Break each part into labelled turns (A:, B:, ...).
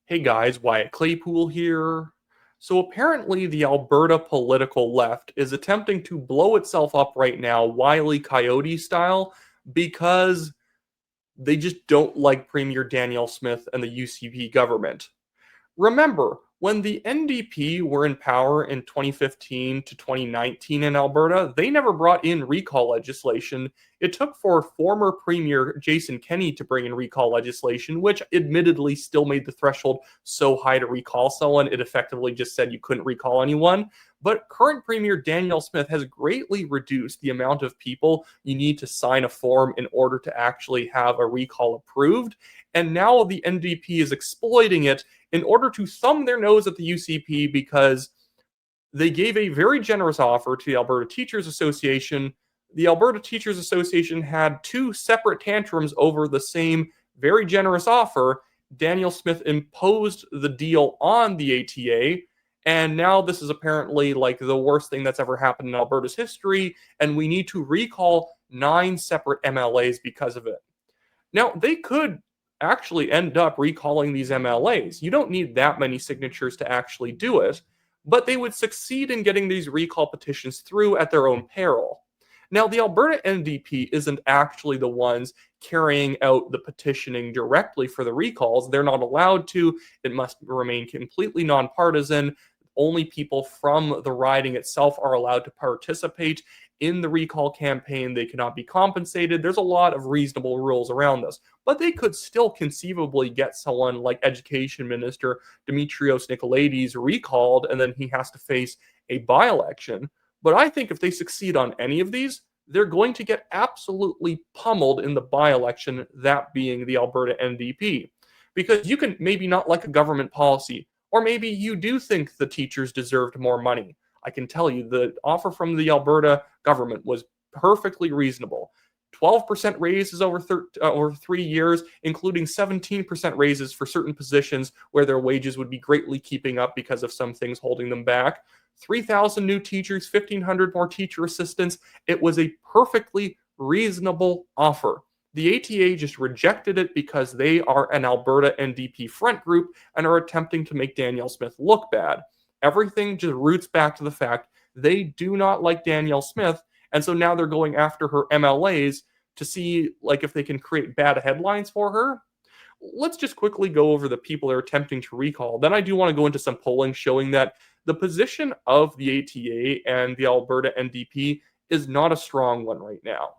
A: Hey guys, Wyatt Claypool here. So apparently the Alberta political left is attempting to blow itself up right now, Wile E. Coyote style, because they just don't like Premier Danielle Smith and the UCP government. Remember, when the NDP were in power in 2015 to 2019 in Alberta, they never brought in recall legislation. It took for former Premier Jason Kenney to bring in recall legislation, which admittedly still made the threshold so high to recall someone, it effectively just said you couldn't recall anyone. But current Premier Danielle Smith has greatly reduced the amount of people you need to sign a form in order to actually have a recall approved. And now the NDP is exploiting it in order to thumb their nose at the UCP because they gave a very generous offer to the Alberta Teachers Association. The Alberta Teachers Association had two separate tantrums over the same very generous offer. Danielle Smith imposed the deal on the ATA, and now this is apparently like the worst thing that's ever happened in Alberta's history, and we need to recall 9 separate MLAs because of it. Now, they could actually end up recalling these MLAs. You don't need that many signatures to actually do it, but they would succeed in getting these recall petitions through at their own peril. Now, the Alberta NDP isn't actually the ones carrying out the petitioning directly for the recalls. They're not allowed to. It must remain completely nonpartisan. Only people from the riding itself are allowed to participate in the recall campaign. They cannot be compensated. There's a lot of reasonable rules around this, but they could still conceivably get someone like Education Minister Dimitrios Nicolaides recalled, and then he has to face a by-election. But I think if they succeed on any of these, they're going to get absolutely pummeled in the by-election, that being the Alberta NDP. Because you can maybe not like a government policy, or maybe you do think the teachers deserved more money. I can tell you the offer from the Alberta government was perfectly reasonable. 12% raises over 3 years, including 17% raises for certain positions where their wages would be greatly keeping up because of some things holding them back. 3,000 new teachers, 1,500 more teacher assistants. It was a perfectly reasonable offer. The ATA just rejected it because they are an Alberta NDP front group and are attempting to make Danielle Smith look bad. Everything just roots back to the fact they do not like Danielle Smith, and so now they're going after her MLAs to see like if they can create bad headlines for her. Let's just quickly go over the people they're attempting to recall. Then I do want to go into some polling showing that the position of the ATA and the Alberta NDP is not a strong one right now.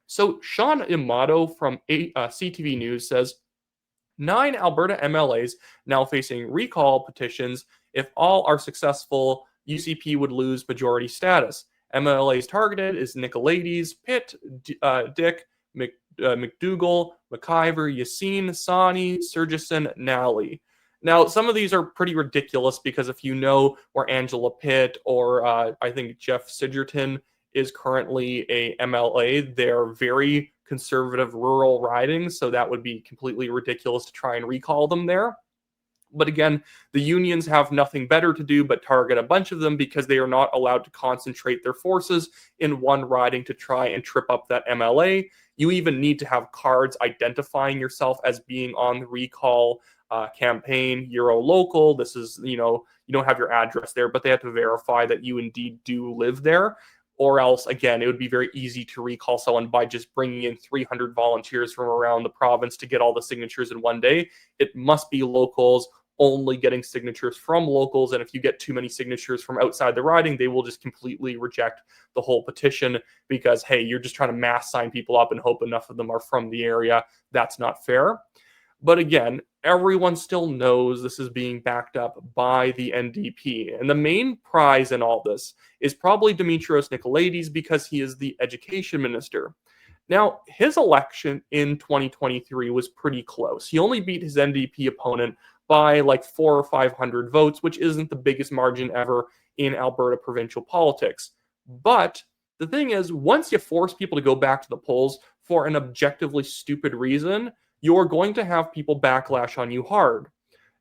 A: So Sean Amato from CTV News says 9 Alberta MLAs now facing recall petitions. If all are successful, UCP would lose majority status. MLAs targeted is Nicolaides, Pitt, Dick, McDougall, McIver, Yassine, Sani, Surgison, Nally. Now, some of these are pretty ridiculous because if you know where Angela Pitt or I think Jeff Sidgerton is currently a MLA, they're very conservative rural ridings, so that would be completely ridiculous to try and recall them there. But again, the unions have nothing better to do but target a bunch of them because they are not allowed to concentrate their forces in one riding to try and trip up that MLA. You even need to have cards identifying yourself as being on the recall campaign. Euro local. This is, you don't have your address there, but they have to verify that you indeed do live there. Or else, again, it would be very easy to recall someone by just bringing in 300 volunteers from around the province to get all the signatures in one day. It must be locals only getting signatures from locals. And if you get too many signatures from outside the riding, they will just completely reject the whole petition because, hey, you're just trying to mass sign people up and hope enough of them are from the area. That's not fair. But again, everyone still knows this is being backed up by the NDP. And the main prize in all this is probably Dimitrios Nicolaides because he is the education minister. Now, his election in 2023 was pretty close. He only beat his NDP opponent by like 400 or 500 votes, which isn't the biggest margin ever in Alberta provincial politics. But the thing is, once you force people to go back to the polls for an objectively stupid reason, you're going to have people backlash on you hard.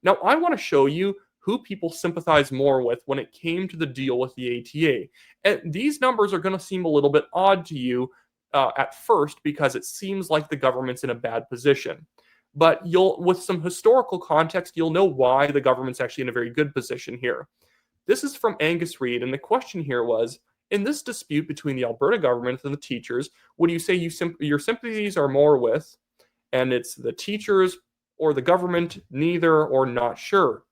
A: Now, I want to show you who people sympathize more with when it came to the deal with the ATA. And these numbers are going to seem a little bit odd to you at first because it seems like the government's in a bad position. But with some historical context, you'll know why the government's actually in a very good position here. This is from Angus Reid, and the question here was, in this dispute between the Alberta government and the teachers, would you say your sympathies are more with, and it's the teachers or the government, neither or not sure?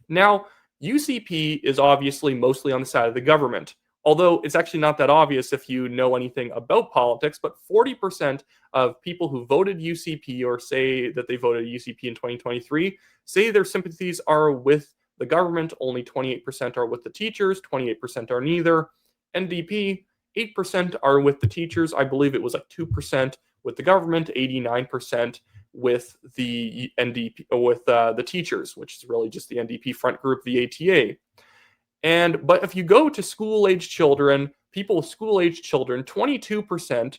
A: Now, UCP is obviously mostly on the side of the government, although it's actually not that obvious if you know anything about politics, but 40% of people who voted UCP or say that they voted UCP in 2023 say their sympathies are with the government. Only 28% are with the teachers, 28% are neither. NDP, 8% are with the teachers. I believe it was like 2% with the government, 89% with the NDP, with the teachers, which is really just the NDP front group, the ATA. But if you go to school-aged children, people with school-aged children, 22%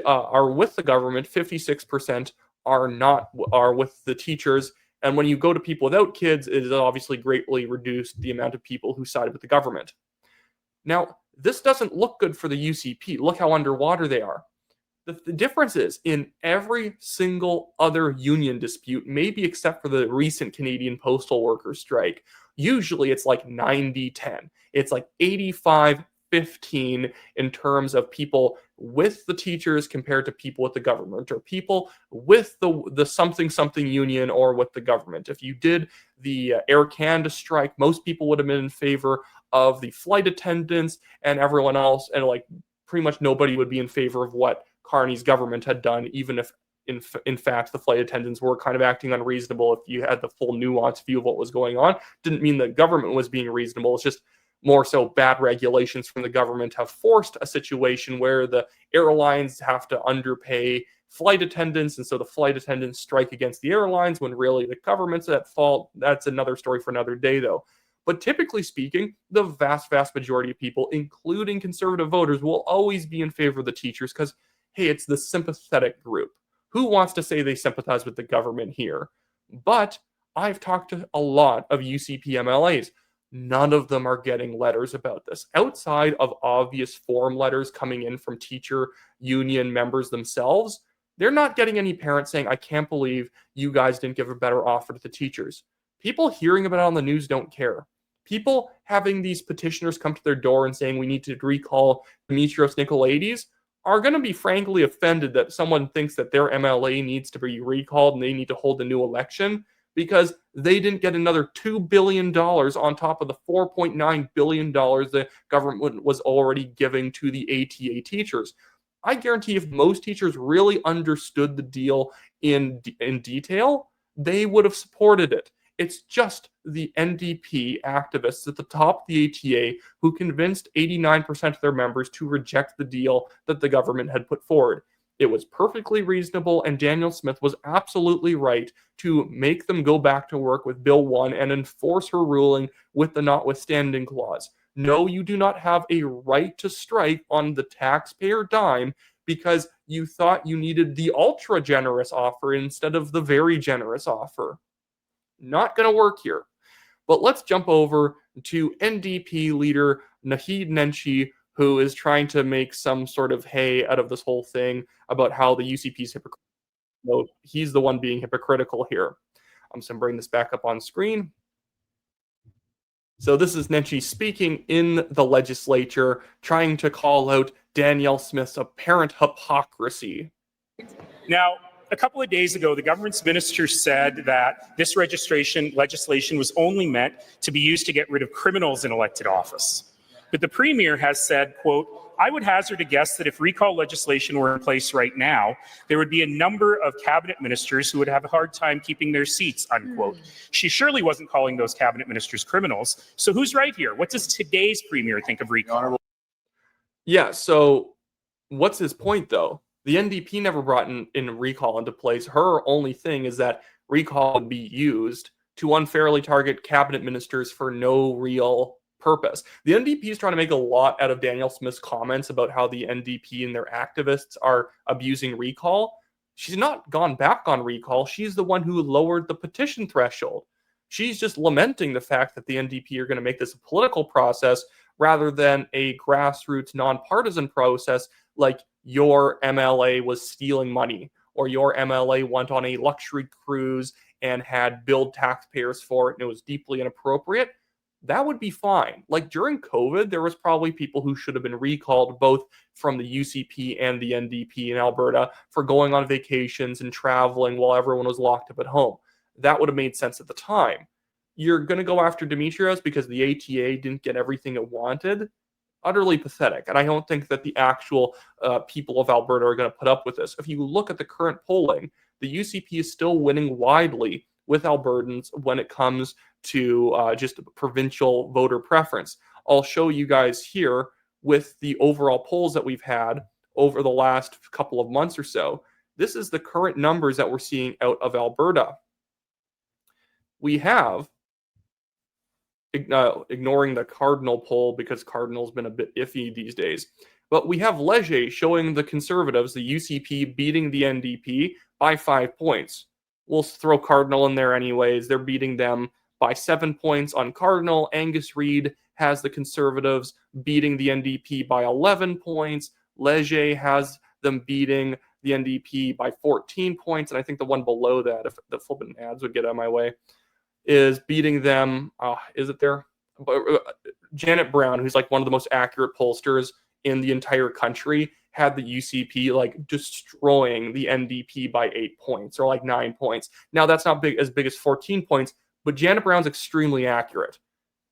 A: are with the government, 56% are with the teachers. And when you go to people without kids, it has obviously greatly reduced the amount of people who side with the government. Now, this doesn't look good for the UCP. Look how underwater they are. The difference is, in every single other union dispute, maybe except for the recent Canadian postal workers strike, usually it's like 90-10. It's like 85-15 in terms of people with the teachers compared to people with the government, or people with the something union or with the government. If you did the Air Canada strike, most people would have been in favor of the flight attendants, and everyone else, and like pretty much nobody would be in favor of what Carney's government had done, even if in fact the flight attendants were kind of acting unreasonable. If you had the full nuanced view of what was going on, didn't mean the government was being reasonable. It's just more so bad regulations from the government have forced a situation where the airlines have to underpay flight attendants, and so the flight attendants strike against the airlines when really the government's at fault. That's another story for another day, though. But typically speaking, the vast majority of people, including conservative voters, will always be in favor of the teachers because, hey, it's the sympathetic group. Who wants to say they sympathize with the government here? But I've talked to a lot of UCP MLAs. None of them are getting letters about this. Outside of obvious form letters coming in from teacher union members themselves, they're not getting any parents saying, I can't believe you guys didn't give a better offer to the teachers. People hearing about it on the news don't care. People having these petitioners come to their door and saying we need to recall Dimitrios Nicolaides are going to be frankly offended that someone thinks that their MLA needs to be recalled and they need to hold a new election because they didn't get another $2 billion on top of the $4.9 billion the government was already giving to the ATA teachers. I guarantee if most teachers really understood the deal in detail, they would have supported it. It's just the NDP activists at the top of the ATA who convinced 89% of their members to reject the deal that the government had put forward. It was perfectly reasonable, and Danielle Smith was absolutely right to make them go back to work with Bill 1 and enforce her ruling with the notwithstanding clause. No, you do not have a right to strike on the taxpayer dime because you thought you needed the ultra generous offer instead of the very generous offer. Not going to work here. But let's jump over to NDP leader Naheed Nenshi, who is trying to make some sort of hay out of this whole thing about how the UCP is hypocritical. No, he's the one being hypocritical here. I'm just going to bring this back up on screen. So this is Nenshi speaking in the legislature, trying to call out Danielle Smith's apparent hypocrisy.
B: Now, a couple of days ago, the government's minister said that this legislation was only meant to be used to get rid of criminals in elected office. But the Premier has said, quote, I would hazard a guess that if recall legislation were in place right now, there would be a number of cabinet ministers who would have a hard time keeping their seats, unquote. She surely wasn't calling those cabinet ministers criminals. So who's right here? What does today's Premier think of recall?
A: Yeah, so what's his point, though? The NDP never brought in recall into place. Her only thing is that recall would be used to unfairly target cabinet ministers for no real purpose. The NDP is trying to make a lot out of Danielle Smith's comments about how the NDP and their activists are abusing recall. She's not gone back on recall. She's the one who lowered the petition threshold. She's just lamenting the fact that the NDP are going to make this a political process rather than a grassroots, nonpartisan process like your MLA was stealing money or your MLA went on a luxury cruise and had billed taxpayers for it and it was deeply inappropriate, that would be fine. Like during COVID, there was probably people who should have been recalled both from the UCP and the NDP in Alberta for going on vacations and traveling while everyone was locked up at home. That would have made sense at the time. You're going to go after Demetrios because the ATA didn't get everything it wanted. Utterly pathetic. And I don't think that the actual people of Alberta are going to put up with this. If you look at the current polling, the UCP is still winning widely with Albertans when it comes to just provincial voter preference. I'll show you guys here with the overall polls that we've had over the last couple of months or so. This is the current numbers that we're seeing out of Alberta. We have, ignoring the Cardinal poll because Cardinal's been a bit iffy these days, but we have Leger showing the Conservatives, the UCP, beating the NDP by 5 points. We'll throw Cardinal in there anyways. They're beating them by 7 points on Cardinal. Angus Reid has the Conservatives beating the NDP by 11 points. Leger has them beating the NDP by 14 points. And I think the one below that, if the flipping ads would get out of my way, is beating them. Is it there? Janet Brown, who's like one of the most accurate pollsters in the entire country, had the UCP like destroying the NDP by 8 points or like 9 points. Now that's not as big as 14 points, but Janet Brown's extremely accurate.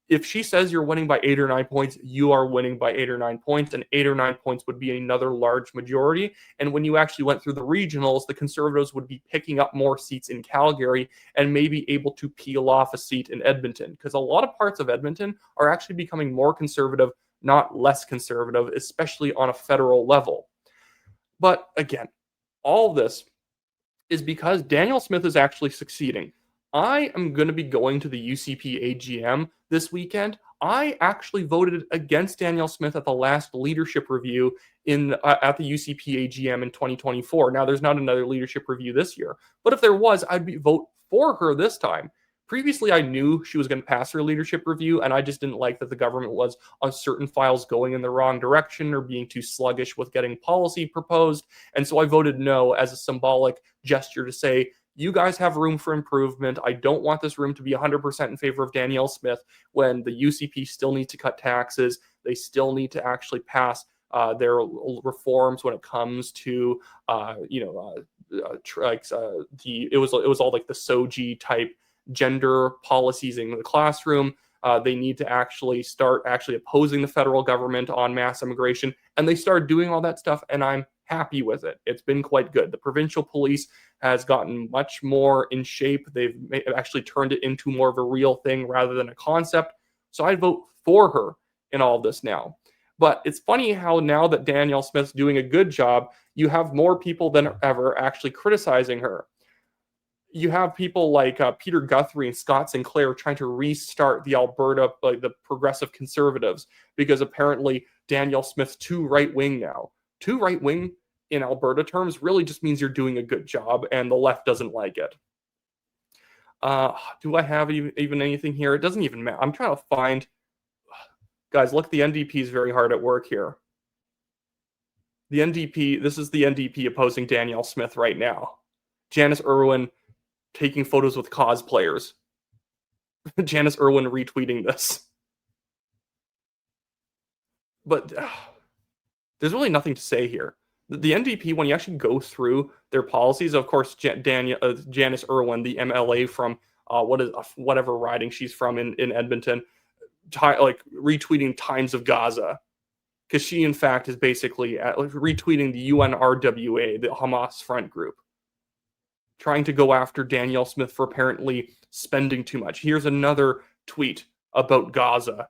A: If she says you're winning by 8 or 9 points, you are winning by 8 or 9 points, and 8 or 9 points would be another large majority. And when you actually went through the regionals, the Conservatives would be picking up more seats in Calgary and maybe able to peel off a seat in Edmonton, because a lot of parts of Edmonton are actually becoming more conservative, not less conservative, especially on a federal level. But again, all this is because Danielle Smith is actually succeeding. I am going to be going to the UCP AGM this weekend. I actually voted against Danielle Smith at the last leadership review at the UCP AGM in 2024. Now, there's not another leadership review this year, but if there was, I'd vote for her this time. Previously, I knew she was going to pass her leadership review, and I just didn't like that the government was on certain files going in the wrong direction or being too sluggish with getting policy proposed. And so I voted no as a symbolic gesture to say, you guys have room for improvement. I don't want this room to be 100% in favor of Danielle Smith when the UCP still need to cut taxes. They still need to actually pass their reforms when it comes to, it was all like the SOGI type gender policies in the classroom. They need to actually start opposing the federal government on mass immigration, and they started doing all that stuff, and I'm happy with it. It's been quite good. The provincial police has gotten much more in shape. They've actually turned it into more of a real thing rather than a concept. So I vote for her in all this now. But it's funny how now that Danielle Smith's doing a good job, you have more people than ever actually criticizing her. You have people like Peter Guthrie and Scott Sinclair trying to restart the Alberta, like the progressive Conservatives, because apparently Danielle Smith's too right-wing now. Too right-wing in Alberta terms really just means you're doing a good job and the left doesn't like it. Do I have even anything here? It doesn't even matter. I'm trying to find... Guys, look, the NDP is very hard at work here. The NDP, this is the NDP opposing Danielle Smith right now. Janice Irwin taking photos with cosplayers. Janice Irwin retweeting this. But there's really nothing to say here. The NDP, when you actually go through their policies, of course, Janice Irwin, the MLA from whatever riding she's from in Edmonton, retweeting Times of Gaza, because she, in fact, is basically retweeting the UNRWA, the Hamas front group, trying to go after Danielle Smith for apparently spending too much. Here's another tweet about Gaza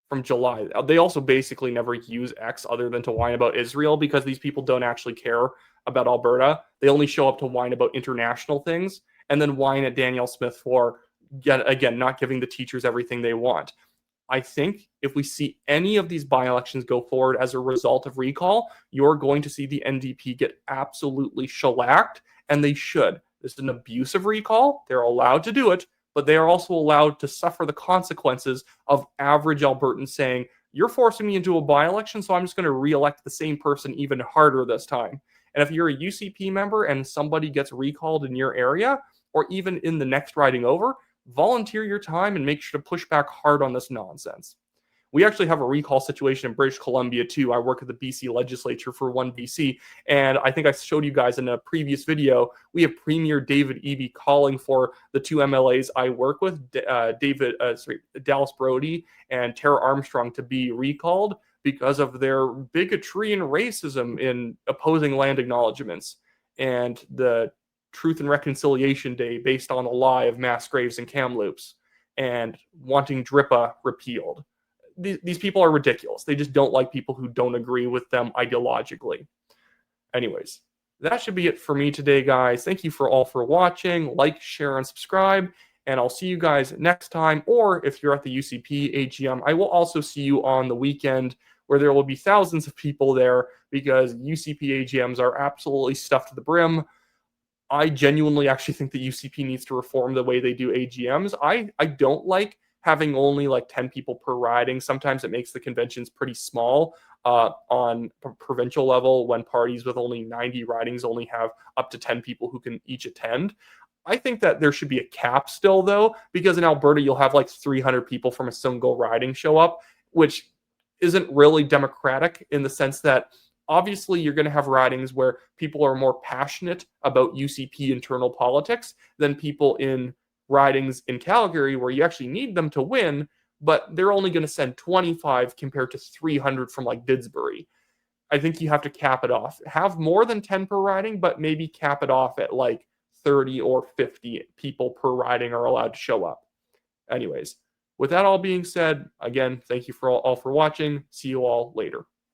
A: from July. They also basically never use X other than to whine about Israel, because these people don't actually care about Alberta. They only show up to whine about international things and then whine at Danielle Smith for, again, not giving the teachers everything they want. I think if we see any of these by-elections go forward as a result of recall, you're going to see the NDP get absolutely shellacked, and they should. This is an abusive recall. They're allowed to do it, but they are also allowed to suffer the consequences of average Albertans saying, you're forcing me into a by-election, so I'm just going to re-elect the same person even harder this time. And if you're a UCP member and somebody gets recalled in your area, or even in the next riding over, volunteer your time and make sure to push back hard on this nonsense. We actually have a recall situation in British Columbia too. I work at the BC legislature for One BC, and I think I showed you guys in a previous video, we have Premier David Eby calling for the two MLAs I work with, Dallas Brody and Tara Armstrong, to be recalled because of their bigotry and racism in opposing land acknowledgements and the Truth and Reconciliation Day based on a lie of mass graves and Kamloops, and wanting DRIPA repealed. These people are ridiculous. They just don't like people who don't agree with them ideologically. Anyways, that should be it for me today, guys. Thank you for watching. Like, share, and subscribe. And I'll see you guys next time. Or if you're at the UCP AGM, I will also see you on the weekend, where there will be thousands of people there, because UCP AGMs are absolutely stuffed to the brim. I genuinely actually think the UCP needs to reform the way they do AGMs. I don't like having only like 10 people per riding. Sometimes it makes the conventions pretty small on provincial level, when parties with only 90 ridings only have up to 10 people who can each attend. I think that there should be a cap still, though, because in Alberta, you'll have like 300 people from a single riding show up, which isn't really democratic, in the sense that obviously you're going to have ridings where people are more passionate about UCP internal politics than people in ridings in Calgary, where you actually need them to win, but they're only going to send 25 compared to 300 from like Didsbury. I think you have to cap it off. Have more than 10 per riding, but maybe cap it off at like 30 or 50 people per riding are allowed to show up. Anyways, with that all being said, again, thank you all for watching. See you all later.